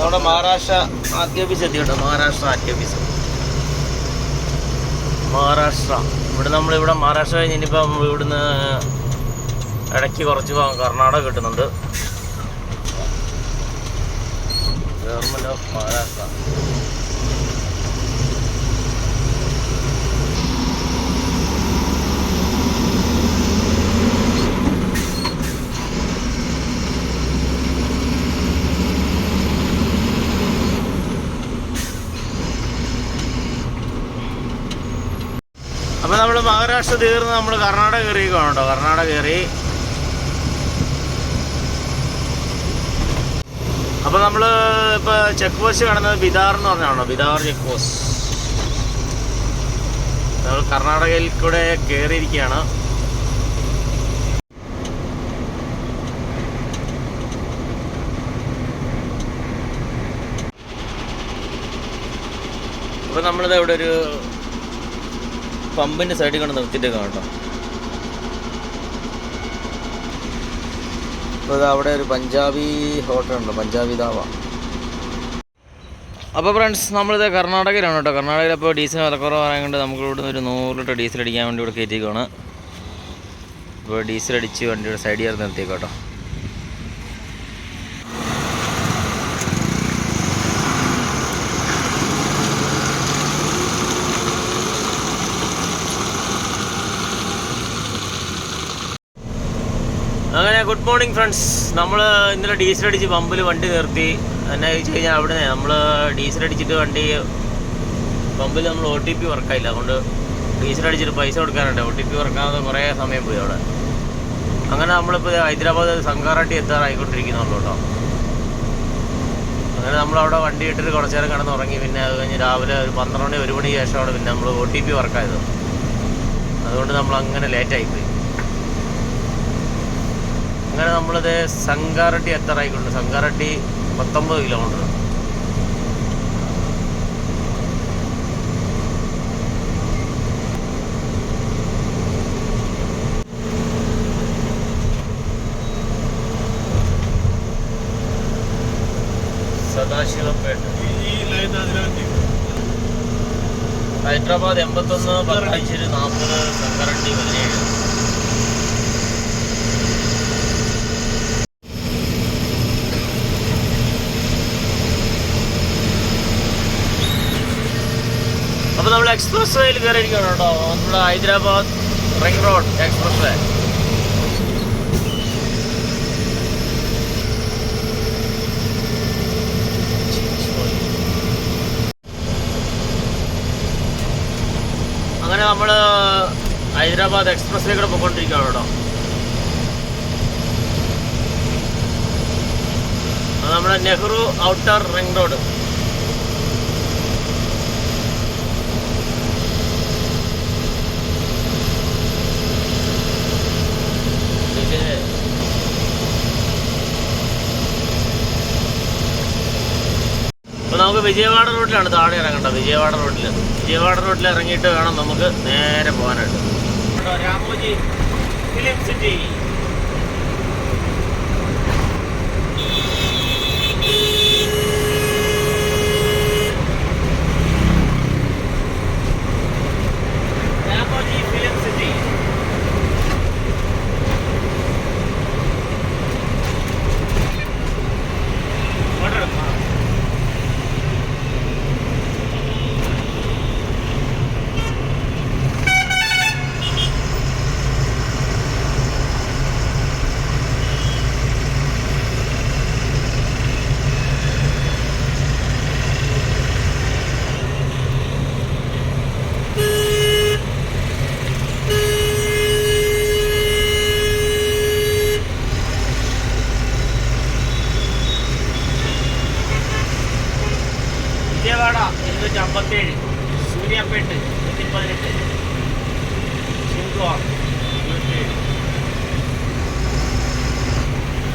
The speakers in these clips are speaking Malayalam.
നമ്മുടെ മഹാരാഷ്ട്ര ആദ്യ ഓഫീസ് എത്തിയിട്ടുണ്ട്. മഹാരാഷ്ട്ര ആദ്യ ഓഫീസ് മഹാരാഷ്ട്ര. നമ്മളിവിടെ മഹാരാഷ്ട്ര കഴിഞ്ഞ് ഇനിയിപ്പോൾ നമ്മൾ ഇവിടുന്ന് ഇടയ്ക്ക് കുറച്ച് കർണാടക കിട്ടുന്നുണ്ട്. Government of Maharashtra. അപ്പോൾ നമ്മൾ മഹാരാഷ്ട്ര തീർന്ന് നമ്മൾ കർണാടക കയറിയിരിക്കുകയാണ് കേട്ടോ. കർണാടക കയറി. അപ്പോൾ നമ്മൾ ഇപ്പോൾ ചെക്ക് പോസ്റ്റ് കാണുന്നത് ബിദാർ എന്ന് പറഞ്ഞാണോ, ബിദാർ ചെക്ക് പോസ്റ്റ്. നമ്മൾ കർണാടകയിൽ കൂടെ കയറിയിരിക്കുകയാണ്. അപ്പോൾ നമ്മളിത് ഇവിടെ ഒരു പമ്പിൻ്റെ സൈഡിൽ കൊണ്ട് നിർത്തിയിട്ട് കേട്ടോ. അപ്പോൾ ഇത് അവിടെ ഒരു പഞ്ചാബി ഹോട്ടലുണ്ട്, പഞ്ചാബി ധാബ. അപ്പോൾ ഫ്രണ്ട്സ് നമ്മളിത് കർണാടകയിലാണ് കേട്ടോ. കർണാടകയിൽ അപ്പോൾ ഡീസൽ വിലക്കുറവായതുകൊണ്ട് നമുക്ക് ഇവിടുന്ന് ഒരു 100 ലിറ്റർ ഡീസൽ അടിക്കാൻ വേണ്ടി ഇവിടെ കയറ്റിയേക്കാണ്. ഇപ്പോൾ ഡീസൽ അടിച്ച് വണ്ടിയുടെ സൈഡിൽ ചേർന്ന് നിർത്തിയേക്കോട്ടോ. അങ്ങനെ ഗുഡ് മോർണിംഗ് ഫ്രണ്ട്സ്. നമ്മൾ ഇന്നലെ ഡീസൽ അടിച്ച് പമ്പിൽ വണ്ടി നിർത്തി. എന്നാ ചോദിച്ചു കഴിഞ്ഞാൽ അവിടെ നമ്മൾ ഡീസൽ അടിച്ചിട്ട് വണ്ടി പമ്പിൽ നമ്മൾ OTP വർക്കായില്ല. അതുകൊണ്ട് ഡീസൽ അടിച്ചിട്ട് പൈസ കൊടുക്കാനുണ്ട്. OTP വർക്കാതെ കുറേ സമയം പോയി അവിടെ. അങ്ങനെ നമ്മളിപ്പോൾ ഹൈദരാബാദ് സംഗാറട്ടി എത്താറായിക്കൊണ്ടിരിക്കുന്നുള്ളൂ കേട്ടോ. അങ്ങനെ നമ്മളവിടെ വണ്ടി ഇട്ടിട്ട് കുറച്ച് നേരം കിടന്ന് ഉറങ്ങി. പിന്നെ അത് കഴിഞ്ഞ് രാവിലെ ഒരു 12 മണി 1 മണിക്ക് ശേഷമാണ് പിന്നെ നമ്മൾ OTP വർക്കായത്. അതുകൊണ്ട് നമ്മൾ അങ്ങനെ ലേറ്റായിപ്പോയി. അങ്ങനെ നമ്മളിത് സംഗാറട്ടി എത്താറായിക്കൊണ്ട്. സംഗാറട്ടി 19 കിലോമീറ്റർ. സദാശിവപേട്ട ഹൈദരാബാദ് 81 10 40 സംഗാറട്ടി 17. അപ്പോൾ നമ്മൾ എക്സ്പ്രസ് വേയിൽ കയറിയിരിക്കുകയാണ് കേട്ടോ. നമ്മുടെ ഹൈദരാബാദ് റിംഗ് റോഡ് എക്സ്പ്രസ് വേ. അങ്ങനെ നമ്മൾ ഹൈദരാബാദ് എക്സ്പ്രസ് വേ കൂടെ പോയിക്കൊണ്ടിരിക്കുകയാണ് കേട്ടോ. അത് നമ്മുടെ നെഹ്റു ഔട്ടർ റിംഗ് റോഡ്. അപ്പോൾ നമുക്ക് വിജയവാഡ റോഡിലാണ് താഴെ ഇറങ്ങേണ്ടത്. വിജയവാഡ റോഡിൽ ഇറങ്ങിയിട്ട് വേണം നമുക്ക് നേരെ പോകാനായിട്ട്. Ramoji film city. Ramoji film city. Vijayawada 257, സൂര്യാപേട്ട് 118, ശിങ്കുവാർ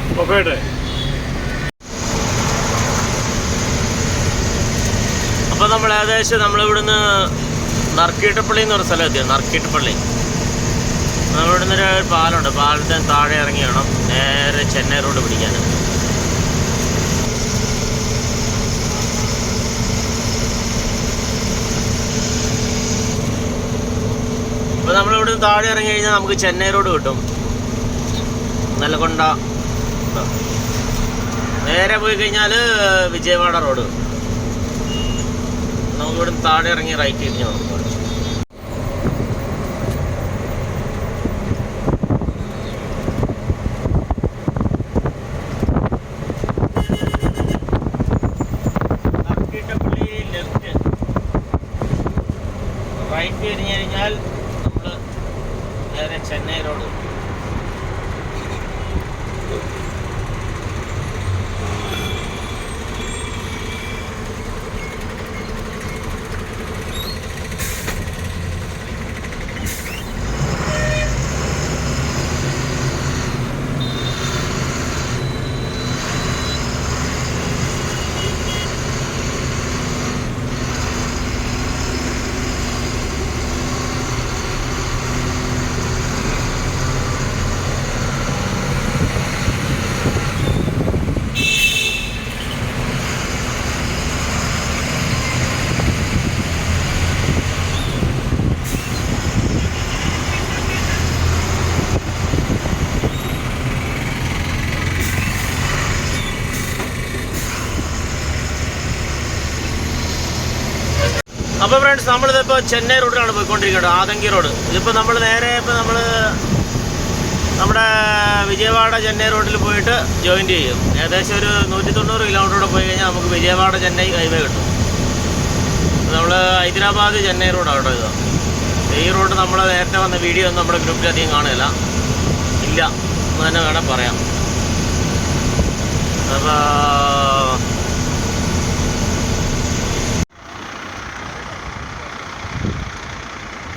27. അപ്പോൾ നമ്മൾ ഏകദേശം നമ്മളിവിടുന്ന് നർക്കീട്ടപ്പള്ളി എന്ന് പറഞ്ഞ സ്ഥലം എത്തിയാണ്. നർക്കീട്ടപ്പള്ളി നമ്മളിവിടുന്ന് ഒരു പാലമുണ്ട്. പാലത്തിന് താഴെ ഇറങ്ങി വേണം നേരെ ചെന്നൈ റോഡ് പിടിക്കാൻ. നമ്മളിവിടെ നിന്ന് താഴെ ഇറങ്ങി കഴിഞ്ഞാൽ നമുക്ക് ചെന്നൈ റോഡ് കിട്ടും. നെലകൊണ്ട നേരെ പോയി കഴിഞ്ഞാൽ വിജയവാഡ റോഡ്. നമുക്കിവിടെ നിന്ന് താഴെ ഇറങ്ങി റൈറ്റ് തിരിഞ്ഞ് നോക്കാം. റൈറ്റ് തിരിഞ്ഞ് കഴിഞ്ഞാൽ നമ്മൾ നേരെ ചെന്നൈ റോഡ്. അപ്പോൾ ഫ്രണ്ട്സ്, നമ്മളിതിപ്പോൾ ചെന്നൈ റോഡിലാണ് പോയിക്കൊണ്ടിരിക്കുന്നത്, ആദങ്കി റോഡ്. ഇതിപ്പോൾ നമ്മൾ നേരെ നമ്മൾ നമ്മുടെ വിജയവാഡ ചെന്നൈ റോഡിൽ പോയിട്ട് ജോയിൻ ചെയ്യും. ഏകദേശം ഒരു 190 കിലോമീറ്റർ പോയി കഴിഞ്ഞാൽ നമുക്ക് വിജയവാഡ ചെന്നൈ ഹൈവേ കിട്ടും. നമ്മൾ ഹൈദരാബാദ് ചെന്നൈ റോഡാണ് കേട്ടോ ഇത്. ഈ റോഡ് നമ്മൾ നേരത്തെ വന്ന വീഡിയോ ഒന്നും നമ്മുടെ ഗ്രൂപ്പിൽ അധികം കാണുകയില്ല, ഇല്ല എന്ന് തന്നെ വേണം പറയാം.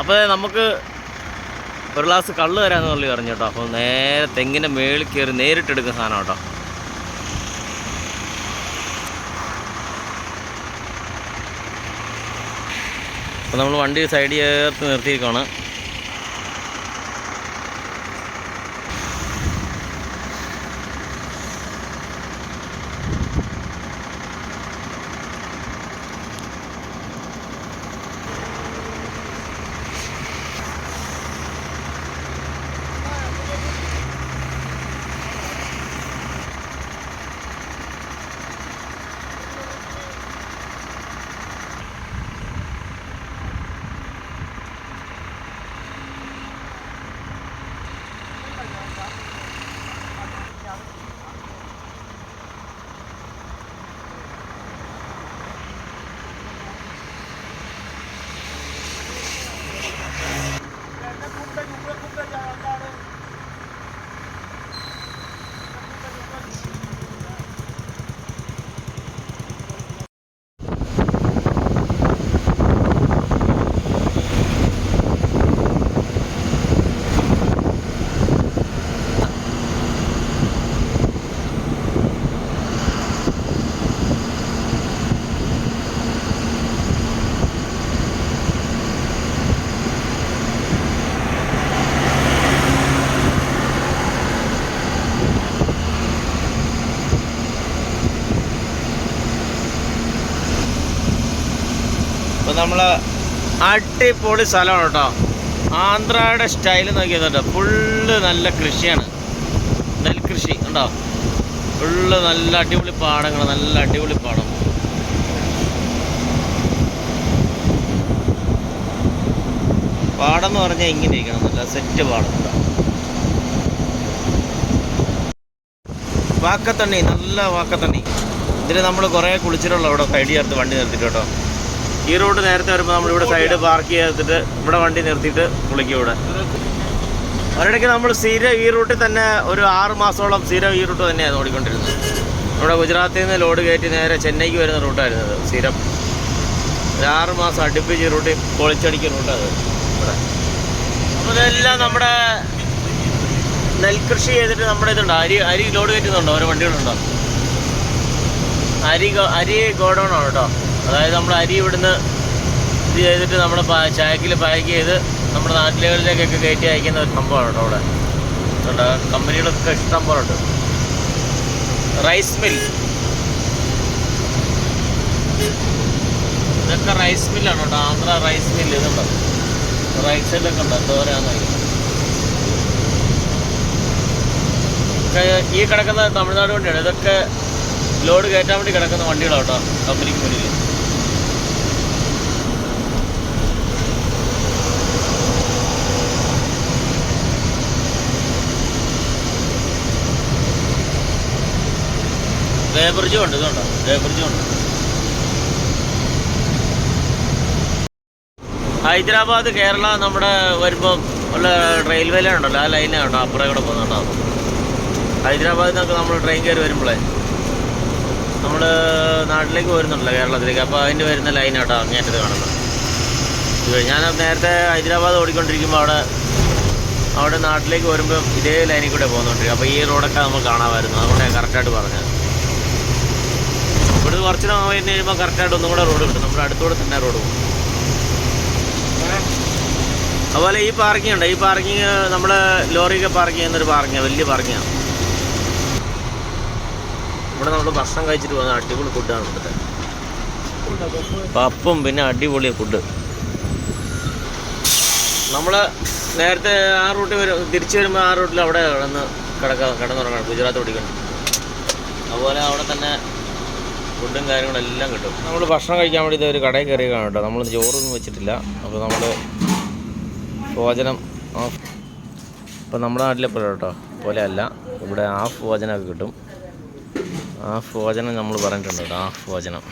അപ്പോൾ നമുക്ക് ഒരു ഗ്ലാസ് കള്ള് തരാമെന്ന് പറഞ്ഞ് പറഞ്ഞു കേട്ടോ. അപ്പോൾ നേരെ തെങ്ങിൻ്റെ മേളിൽ കയറി നേരിട്ടെടുക്കുന്ന സാധനം കേട്ടോ. അപ്പോൾ നമ്മൾ വണ്ടി സൈഡ് ചേർത്ത് നിർത്തിയിരിക്കുകയാണ്. അപ്പോൾ നമ്മൾ അടിപൊളി സ്ഥലമാണ് കേട്ടോ. ആന്ധ്രയുടെ സ്റ്റൈൽ നോക്കിയതുണ്ട്. ഫുള്ള് നല്ല കൃഷിയാണ്, നെൽകൃഷി ഉണ്ടോ. ഫുള്ള് നല്ല അടിപൊളി പാടങ്ങൾ, നല്ല അടിപൊളി പാടം. പാടം എന്ന് പറഞ്ഞാൽ ഇങ്ങനെ ഇരിക്കണം, നല്ല സെറ്റ് പാടം. വാക്കത്തണ്ണി, നല്ല വാക്കത്തണ്ണി. ഇതിൽ നമ്മൾ കുറേ കുളിച്ചിട്ടുള്ള ഇവിടെ സൈഡ് ചേർത്ത് വണ്ടി നിർത്തിയിട്ട് കേട്ടോ. ഈ റോഡ് നേരത്തെ വരുമ്പോൾ നമ്മളിവിടെ സൈഡ് പാർക്ക് ചെയ്തിട്ട് ഇവിടെ വണ്ടി നിർത്തിയിട്ട് കുളിക്കും. ഇവിടെ ഒരിടയ്ക്ക് നമ്മൾ സ്ഥിരം ഈ റൂട്ടിൽ തന്നെ ഒരു 6 മാസത്തോളം സ്ഥിരം ഈ റൂട്ട് തന്നെയാണ് ഓടിക്കൊണ്ടിരുന്നത്. ഇവിടെ ഗുജറാത്തിൽ നിന്ന് ലോഡ് കയറ്റി നേരെ ചെന്നൈക്ക് വരുന്ന റൂട്ടായിരുന്നത് സ്ഥിരം. ഒരു 6 മാസം അടുപ്പിച്ച് ഈ റൂട്ടിൽ പൊളിച്ചടിക്കുന്ന റൂട്ടാണ് ഇവിടെ. അപ്പോൾ ഇതെല്ലാം നമ്മുടെ നെൽകൃഷി ചെയ്തിട്ട് നമ്മുടെ ഇതുണ്ടോ, അരി ലോഡ് കയറ്റുന്നുണ്ടോ, ഓരോ വണ്ടികളുണ്ടോ. അരി ഗോഡൗണാണ് കേട്ടോ. അതായത് നമ്മൾ അരി ഇവിടുന്ന് ഇത് ചെയ്തിട്ട് നമ്മൾ ചാക്കിൽ പാക്ക് ചെയ്ത് നമ്മുടെ നാട്ടിലുകളിലേക്കൊക്കെ കയറ്റി അയക്കുന്ന ഒരു സംഭവമാണ് കേട്ടോ. അവിടെ അതുകൊണ്ട് കമ്പനികളൊക്കെ ഇഷ്ടം പോലെ ഉണ്ട്. റൈസ് മിൽ, ഇതൊക്കെ റൈസ് മില്ലാണ് കേട്ടോ. Andhra rice mill. ഇതുണ്ടോ റൈറ്റ് സൈഡിലൊക്കെ ഉണ്ട്, എന്തോരാന്ന്. ഈ കിടക്കുന്ന തമിഴ്നാട് വണ്ടിയാണ്. ഇതൊക്കെ ലോഡ് കയറ്റാൻ വേണ്ടി കിടക്കുന്ന വണ്ടികളാണ് കേട്ടോ, കമ്പനിക്ക് മുന്നിൽ. വേബ്രിഡ്ജും ഉണ്ട്, ഇതുണ്ടോ വേബ്രിഡ്ജും ഉണ്ട്. ഹൈദരാബാദ് കേരള നമ്മുടെ വരുമ്പം ഉള്ള റെയിൽവേ ലൈൻ ഉണ്ടല്ലോ, ആ ലൈനാണ് കേട്ടോ അപ്പുറം കൂടെ പോകുന്നുണ്ടോ. ഹൈദരാബാദിൽ നിന്നൊക്കെ നമ്മൾ ട്രെയിൻ കയറി വരുമ്പോഴേ നമ്മൾ നാട്ടിലേക്ക് വരുന്നുണ്ടല്ലോ, കേരളത്തിലേക്ക്. അപ്പോൾ അതിൻ്റെ വരുന്ന ലൈനാട്ടോ അങ്ങേറ്റത് കാണുന്നത്. ഞാൻ നേരത്തെ ഹൈദരാബാദ് ഓടിക്കൊണ്ടിരിക്കുമ്പോൾ അവിടെ നാട്ടിലേക്ക് വരുമ്പോൾ ഇതേ ലൈനിൽ കൂടെ പോകുന്നുണ്ടിരിക്കും. അപ്പോൾ ഈ റോഡൊക്കെ നമ്മൾ കാണാമായിരുന്നു, അതുകൊണ്ട് ഞാൻ കറക്റ്റായിട്ട് പറഞ്ഞത്. ഇവിടുന്ന് കുറച്ച് നാൾ കഴിഞ്ഞ് കഴിയുമ്പോൾ കറക്റ്റായിട്ട് ഒന്നും കൂടെ റോഡ് കിട്ടും, നമ്മുടെ അടുത്തൂടെ തന്നെ റോഡ് പോകും. അതുപോലെ ഈ പാർക്കിംഗ് ഉണ്ട്, ഈ പാർക്കിങ് നമ്മൾ ലോറിയൊക്കെ പാർക്ക് ചെയ്യുന്നൊരു പാർക്കിങ്ങാണ്, വലിയ പാർക്കിങ്ങാണ്. ഇവിടെ നമ്മൾ ഭക്ഷണം കഴിച്ചിട്ട് പോകുന്ന അടിപൊളി ഫുഡാണ് ഇവിടുത്തെ. പപ്പും പിന്നെ അടിപൊളി ഫുഡ്. നമ്മൾ നേരത്തെ ആ റൂട്ടിൽ തിരിച്ചു വരുമ്പോൾ ആ റൂട്ടിൽ അവിടെ കിടന്നുറങ്ങണം, ഗുജറാത്ത് ഓടിക്കണം. അതുപോലെ അവിടെ തന്നെ ഫുഡും കാര്യങ്ങളെല്ലാം കിട്ടും. നമ്മൾ ഭക്ഷണം കഴിക്കാൻ വേണ്ടി ഒരു കടയിൽ കയറിയാണ് കേട്ടോ. നമ്മൾ ചോറൊന്നും വെച്ചിട്ടില്ല. അപ്പോൾ നമ്മൾ ഭോജനം ഇപ്പം നമ്മുടെ നാട്ടിലെപ്പോഴും കേട്ടോ പോലെ അല്ല, ഇവിടെ ഹാഫ് ഭോജനമൊക്കെ കിട്ടും. ഹാഫ് ഭോജനം നമ്മൾ പറഞ്ഞിട്ടുണ്ട് കേട്ടോ, ഹാഫ് ഭോജനം.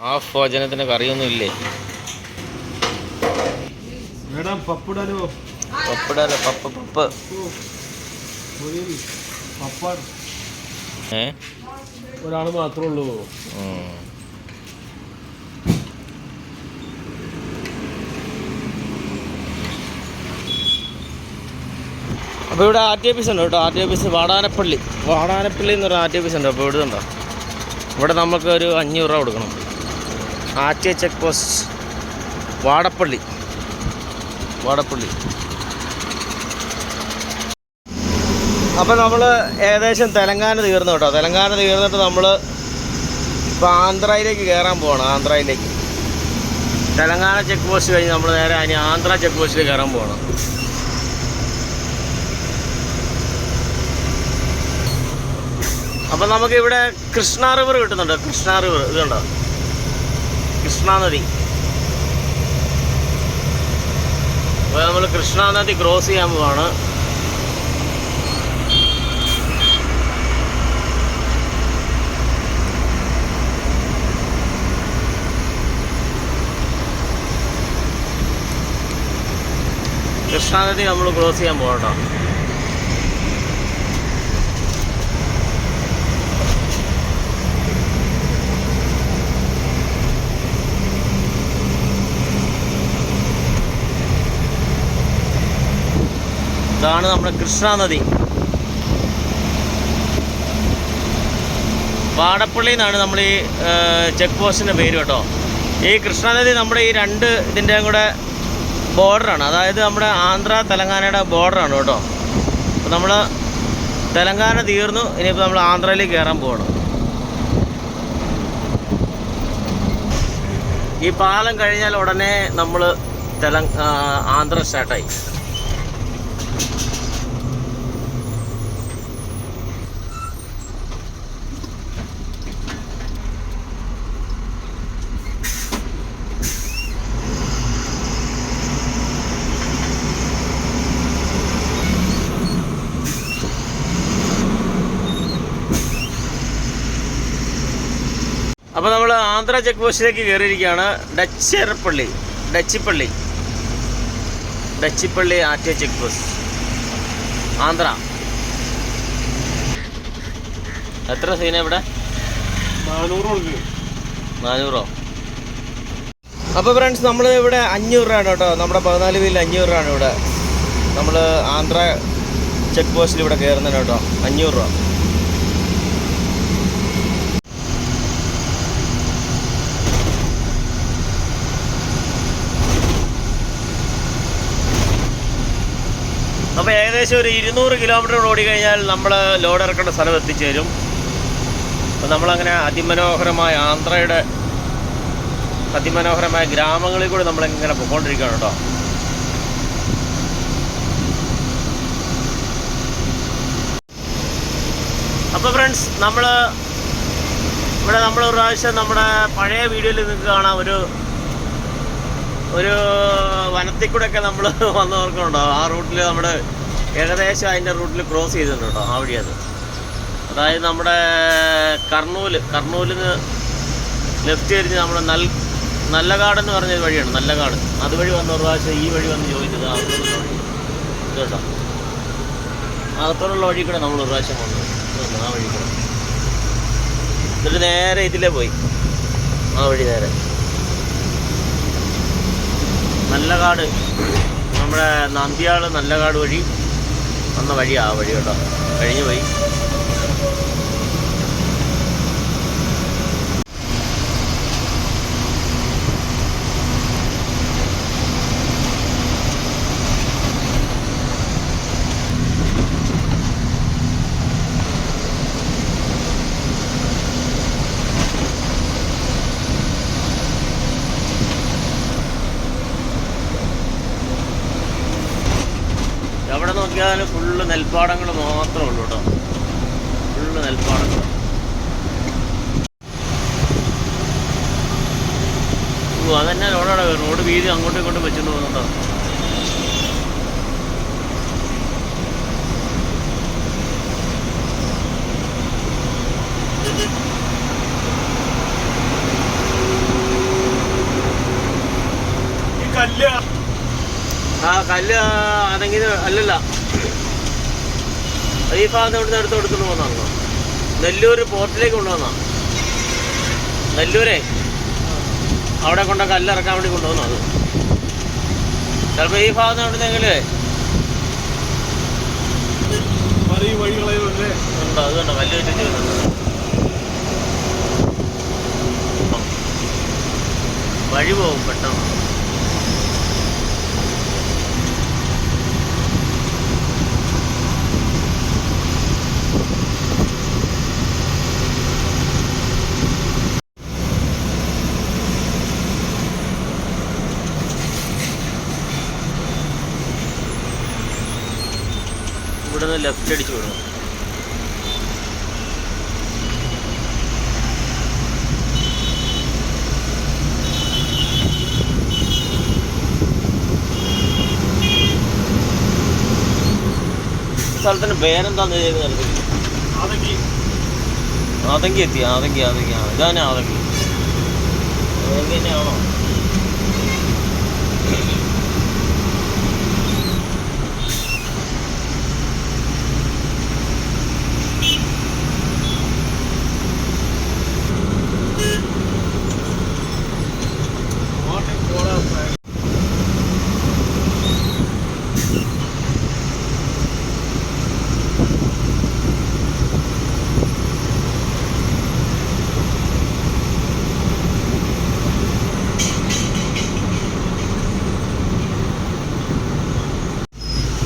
ഹാഫ് ഭോജനത്തിന് കറിയൊന്നും ഇല്ലേ? പപ്പിടാലോ, പപ്പ് ഒരാൾ മാത്രമേ ഉള്ളൂ. അപ്പോൾ ഇവിടെ ആർ ടി ഓഫീസ് ഉണ്ട് കേട്ടോ. ആർ ടി ഓഫീസ് വാടാനപ്പള്ളി എന്ന് പറഞ്ഞ ആർ ടി ഓഫീസ് ഉണ്ട്. അപ്പോൾ ഇവിടെ ഉണ്ടോ, ഇവിടെ നമുക്ക് ഒരു 500 രൂപ കൊടുക്കണം. R T check post Vadappally. അപ്പോൾ നമ്മൾ ഏകദേശം തെലങ്കാന തീർന്നു കേട്ടോ. തെലങ്കാന തീർന്നിട്ട് നമ്മൾ ഇപ്പോൾ ആന്ധ്രയിലേക്ക് കയറാൻ പോകണം. ആന്ധ്രയിലേക്ക് തെലങ്കാന ചെക്ക് പോസ്റ്റ് കഴിഞ്ഞ് നമ്മൾ നേരെ അതിന് ആന്ധ്ര ചെക്ക് പോസ്റ്റിൽ കയറാൻ പോകണം. അപ്പം നമുക്കിവിടെ കൃഷ്ണ റിവർ കിട്ടുന്നുണ്ട്. കൃഷ്ണ റിവർ ഇതുണ്ടോ, കൃഷ്ണ നദി. അപ്പോൾ നമ്മൾ കൃഷ്ണ നദി ക്രോസ് ചെയ്യാൻ പോവാണ്. കൃഷ്ണ നദി നമ്മൾ ക്രോസ് ചെയ്യാൻ പോകട്ടോ. ഇതാണ് നമ്മുടെ കൃഷ്ണ നദി. വാടപ്പള്ളി എന്നാണ് നമ്മൾ ഈ ചെക്ക് പോസ്റ്റിൻ്റെ പേര് കേട്ടോ. ഈ കൃഷ്ണനദി നമ്മുടെ ഈ രണ്ട് ഇതിൻ്റെയും കൂടെ ബോർഡറാണ്, അതായത് നമ്മുടെ ആന്ധ്ര തെലങ്കാനയുടെ ബോർഡറാണ് കേട്ടോ. അപ്പോൾ നമ്മൾ തെലങ്കാന തീർന്നു, ഇനിയിപ്പോൾ നമ്മൾ ആന്ധ്രയിലേക്ക് കയറാൻ പോകണം. ഈ പാലം കഴിഞ്ഞാൽ ഉടനെ നമ്മൾ ആന്ധ്ര സ്റ്റാർട്ടായി. അപ്പോൾ നമ്മൾ ആന്ധ്ര ചെക്ക് പോസ്റ്റിലേക്ക് കയറിയിരിക്കുകയാണ്. ഡച്ചിപ്പള്ളി ആർ ചെക്ക് പോസ്റ്റ് ആന്ധ്ര. എത്ര സീന ഇവിടെ? 400. അപ്പോൾ ഫ്രണ്ട്സ് നമ്മൾ ഇവിടെ 500 രൂപയാണ് കേട്ടോ. നമ്മുടെ 14 വീലിൽ 500 രൂപയാണ് ഇവിടെ. നമ്മൾ ആന്ധ്ര ചെക്ക് പോസ്റ്റിൽ ഇവിടെ കയറുന്നതിന് കേട്ടോ 500 രൂപ. അപ്പോൾ ഏകദേശം ഒരു 200 കിലോമീറ്റർ ഓടി കഴിഞ്ഞാൽ നമ്മൾ ലോഡ് ഇറക്കേണ്ട സ്ഥലം എത്തിച്ചേരും. അപ്പോൾ നമ്മളങ്ങനെ അതിമനോഹരമായ ആന്ധ്രയുടെ അതിമനോഹരമായ ഗ്രാമങ്ങളിൽ കൂടെ നമ്മളിങ്ങനെ പോയിക്കൊണ്ടിരിക്കുകയാണ് കേട്ടോ. അപ്പോൾ ഫ്രണ്ട്സ്, ഇവിടെ നമ്മൾ ഒരു പ്രാവശ്യം നമ്മുടെ പഴയ വീഡിയോയിൽ നിങ്ങൾക്ക് കാണാം, ഒരു വനത്തിൽ കൂടെയൊക്കെ നമ്മൾ വന്ന് ഓർക്കുന്നുണ്ടോ? ആ റൂട്ടിൽ നമ്മൾ ഏകദേശം അതിൻ്റെ റൂട്ടിൽ ക്രോസ് ചെയ്തിട്ടുണ്ട് കേട്ടോ. ആ വഴി അതായത് നമ്മുടെ കർണൂലിൽ നിന്ന് ലെഫ്റ്റ് തിരിഞ്ഞ് നമ്മൾ നല്ലകാട് എന്ന് പറഞ്ഞൊരു വഴിയാണ്, നല്ലകാട്. അതുവഴി വന്ന ഒരു പ്രാവശ്യം ഈ വഴി വന്ന് ചോദിച്ചത് അകത്തോടുള്ള വഴി ഇത് കേട്ടോ. അകത്തോടുള്ള വഴി കൂടെ നമ്മൾ ഒരു പ്രാവശ്യം വന്നു, ആ വഴി കൂടെ. എന്നിട്ട് നേരെ ഇതിലേ പോയി, ആ വഴി നേരെ നല്ലകാട്, നമ്മുടെ നന്ദിയാൾ നല്ലകാട് വഴി വന്ന വഴി, ആ വഴി കേട്ടോ. കഴിഞ്ഞു പോയി. എവിടെ നോക്കിയാലും ഫുള്ള് നെൽപ്പാടങ്ങൾ മാത്രമേ ഉള്ളൂ കേട്ടോ, ഫുള്ള് നെൽപ്പാടങ്ങൾ. അതന്നെ റോഡ് വീതി അങ്ങോട്ടും ഇങ്ങോട്ടും വെച്ചിട്ട് പോകുന്നുണ്ടോ. കല്ല് അതെങ്കിൽ അല്ലല്ല, ഈ ഭാഗത്ത് ഇവിടുന്ന് എടുത്തുകൊണ്ട് പോകുന്നതാണോ? നെല്ലൂർ പോർട്ടിലേക്ക് കൊണ്ടുവന്നാ, നെല്ലൂരെ അവിടെ കൊണ്ട കല്ലിറക്കാൻ വേണ്ടി കൊണ്ടുവന്നു. അത് ചിലപ്പോൾ ഈ ഭാഗത്ത് എവിടുന്നെങ്കിലേ ഉണ്ടോ? അത് കണ്ടോ കല്ല് വെച്ചിട്ട് വരുന്നുണ്ട്. വഴി പോകും പെട്ടെന്ന്. ഇവിടെ നിന്ന് ലെഫ്റ്റ് അടിച്ച് വിടണം. സ്ഥലത്തിന് പേരെന്താന്ന് ചെയ്ത് ആതങ്കി എത്തി. ആതങ്കി ഇതാണ് ആതങ്കി തന്നെയാണോ?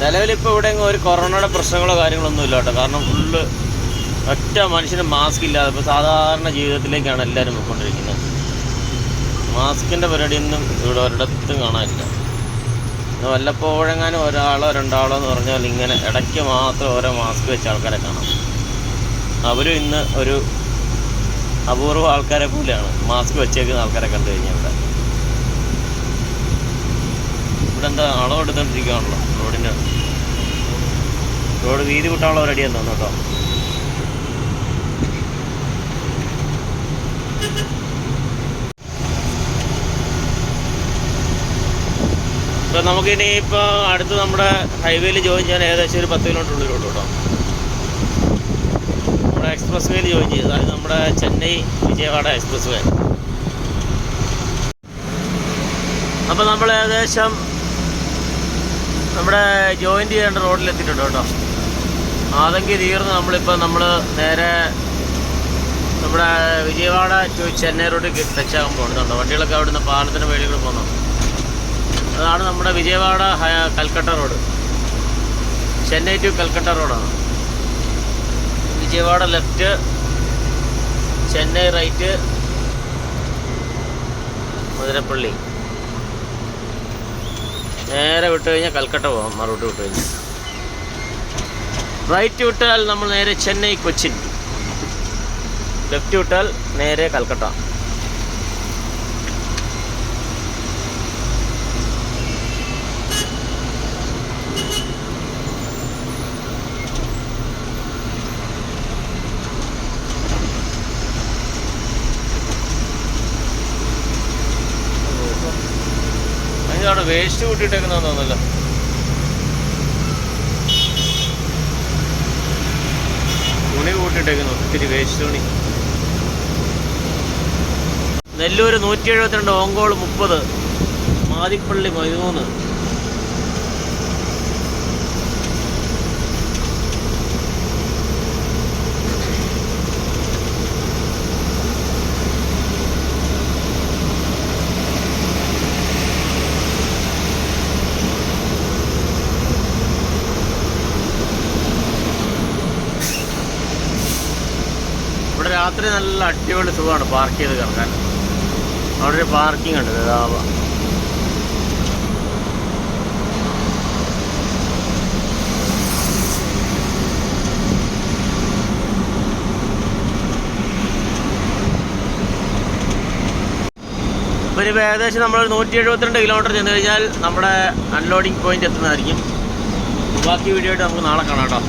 നിലവിലിപ്പോൾ ഇവിടെ ഒരു കൊറോണയുടെ പ്രശ്നങ്ങളോ കാര്യങ്ങളൊന്നും ഇല്ല കേട്ടോ. കാരണം ഫുള്ള് ഒറ്റ മനുഷ്യന് മാസ്ക് ഇല്ലാതെ ഇപ്പോൾ സാധാരണ ജീവിതത്തിലേക്കാണ് എല്ലാവരും പോയിക്കൊണ്ടിരിക്കുന്നത്. മാസ്കിൻ്റെ പരിപാടിയൊന്നും ഇവിടെ ഒരിടത്തും കാണാനില്ല. വല്ലപ്പോഴെങ്ങാനും ഒരാളോ രണ്ടാളോ എന്ന് പറഞ്ഞാൽ ഇങ്ങനെ ഇടയ്ക്ക് മാത്രം ഓരോ മാസ്ക് വെച്ച ആൾക്കാരെ കാണാം. അവരും ഇന്ന് ഒരു അപൂർവ ആൾക്കാരെ പോലെയാണ് മാസ്ക് വെച്ചേക്കുന്ന ആൾക്കാരെ കണ്ടു കഴിഞ്ഞാൽ. ഇവിടെ എന്താ അളവെടുത്തോണ്ടിരിക്കുകയാണല്ലോ റോഡ് വീതി കൂട്ടാനുള്ള ഒരു അടിയാന്ന് തോന്നുന്നു കേട്ടോ. ഇപ്പോൾ നമുക്കിനി ഇപ്പോൾ അടുത്ത് നമ്മുടെ ഹൈവേയിൽ ജോയിൻ ചെയ്യാൻ ഏകദേശം ഒരു 10 കിലോമീറ്റർ ഉള്ളിലോട്ട് കേട്ടോ. നമ്മുടെ എക്സ്പ്രസ് വേയിൽ ജോയിൻ ചെയ്ത്, അതായത് നമ്മുടെ ചെന്നൈ വിജയവാഡ എക്സ്പ്രസ് വേ. അപ്പോൾ നമ്മൾ ഏകദേശം നമ്മുടെ ജോയിൻ ചെയ്യേണ്ട റോഡിലെത്തിയിട്ടുണ്ട് കേട്ടോ. ആതങ്കി തീർന്ന് നമ്മൾ നേരെ നമ്മുടെ വിജയവാഡ ടു ചെന്നൈ റോഡിൽ ടച്ചാകാൻ പോകുന്നുണ്ടോ. വണ്ടികളൊക്കെ അവിടുന്ന് പാലത്തിന് മേളിൽ കൂടെ പോകുന്നു. അതാണ് നമ്മുടെ വിജയവാഡ കൽക്കട്ട റോഡ്. ചെന്നൈ ടു കൽക്കട്ട റോഡാണ്. വിജയവാഡ ലെഫ്റ്റ്, ചെന്നൈ റൈറ്റ്, മുതിരപ്പള്ളി നേരെ വിട്ട് കഴിഞ്ഞാൽ കൽക്കട്ട പോകാം. മറുപടി വിട്ട് കഴിഞ്ഞാൽ റൈറ്റ് വിട്ടാൽ നമ്മൾ നേരെ ചെന്നൈ കൊച്ചിൻ, ലെഫ്റ്റ് വിട്ടാൽ നേരെ കൽക്കട്ട. അതിനവിടെ വേസ്റ്റ് കൂട്ടിയിട്ടേക്കുന്ന തോന്നല്ലോ. തുണി കൂട്ടിയിട്ടേക്കുന്നു, ഒത്തിരി വേസ്റ്റ് തുണി. നെല്ലൂർ 172, ഓങ്കോൾ 30, മാതിപ്പള്ളി 13. ഇവിടെ രാത്രി നല്ല അടിപൊളി സുഖമാണ് പാർക്ക് ചെയ്ത് കിടക്കാൻ. അവിടെ ഒരു പാർക്കിംഗ് ഉണ്ട്. അപ്പോൾ ഇനിയിപ്പോൾ ഏകദേശം നമ്മളൊരു 172 കിലോമീറ്റർ ചെന്ന് കഴിഞ്ഞാൽ നമ്മുടെ അൺലോഡിങ് പോയിന്റ് എത്തുന്നതായിരിക്കും. ബാക്കി വീഡിയോ ആയിട്ട് നമുക്ക് നാളെ കാണാം കേട്ടോ.